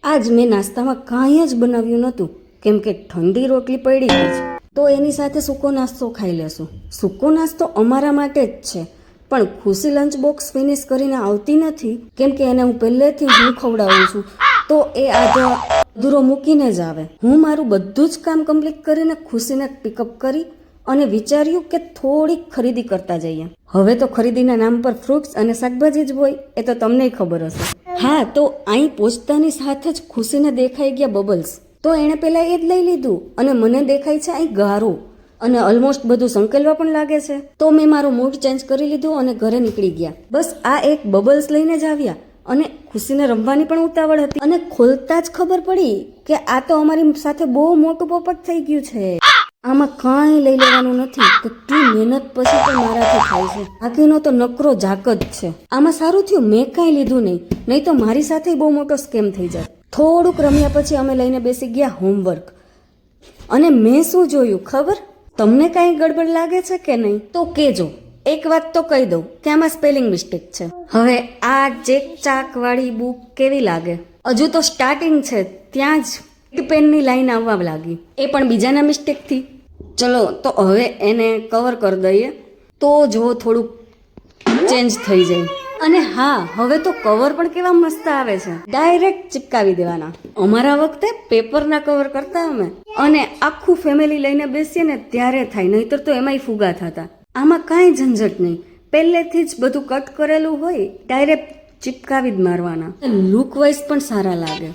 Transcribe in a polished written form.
આજ મેં નાસ્તામાં કાંઈ જ બનાવ્યું નહોતું, કેમ કે ઠંડી રોટલી પડી ગઈ છે. તો એની સાથે સૂકો નાસ્તો ખાઈ લેશું. સૂકો નાસ્તો અમારા માટે જ છે, પણ ખુશી લંચ બોક્સ ફિનિશ કરીને આવતી નથી, કેમ કે એને હું પહેલેથી હું ખવડાવું છું, તો એ આજે અધૂરો મૂકીને જ આવે. હું મારું બધું જ કામ કમ્પ્લીટ કરીને ખુશીને પિકઅપ કરી અને વિચાર્યું કે થોડીક ખરીદી કરતા જઈએ. હવે તો ખરીદીના નામ પર ફ્રૂટ્સ અને શાકભાજી જ હોય, એ તો તમને ખબર હશે. હા, તો અહીં પહોંચતાની સાથે જ ખુશીને દેખાઈ ગયા બબલ્સ. તો એણે પહેલાં એ જ લઈ લીધું અને મને દેખાય છે અહીં ગારો, અને ઓલમોસ્ટ બધું સંકેલવા પણ લાગે છે. તો મેં મારું મૂડ ચેન્જ કરી લીધું અને ઘરે નીકળી ગયા. બસ આ એક બબલ્સ લઈને જ આવ્યા અને ખુશીને રમવાની પણ ઉતાવળ હતી, અને ખોલતા જ ખબર પડી કે આ તો અમારી સાથે બહુ મોટું પોપટ થઈ ગયું છે. આમાં કાંઈ લઈ લેવાનું નથી. કેટલી મહેનત પછી તો મારાથી થાય છે. બાકીનો તો નકરો ઝાક જ છે. આમાં સારું થયું મેં કાંઈ લીધું નહીં તો મારી સાથે બહુ મોટો સ્કેમ થઈ જાય. થોડુંક રમ્યા પછી અમે લઈને બેસી ગયા હોમવર્ક. અને મેં શું જોયું ખબર? તમને કાંઈ ગડબડ લાગે છે કે નહીં તો કહેજો. એક વાત તો કહી દઉં કે આમાં સ્પેલિંગ મિસ્ટેક છે. હવે આ ચેક ચાક વાળી બુક કેવી લાગે? હજુ તો સ્ટાર્ટિંગ છે, ત્યાં જ પેનની લાઈન આવવા લાગી, એ પણ બીજાના મિસ્ટેકથી. ચલો તો હવે એને કવર કરી દઈએ, તો જો થોડુંક ચેન્જ થઈ જાય. અને હા, હવે તો કવર પણ કેવા મસ્ત આવે છે, ડાયરેક્ટ ચિપકાવી દેવાના. અમારા વખતે પેપરના કવર કરતા અમે, અને આખું ફેમિલી લઈને બેસીએ ને ત્યારે થાય, નહીતર તો એમાંય ફુગા થતા. આમાં કાંઈ ઝંઝટ નહીં, પહેલેથી જ બધું કટ કરેલું હોય, ડાયરેક્ટ ચિપકાવી જ મારવાના. લુક વાઇઝ પણ સારા લાગે.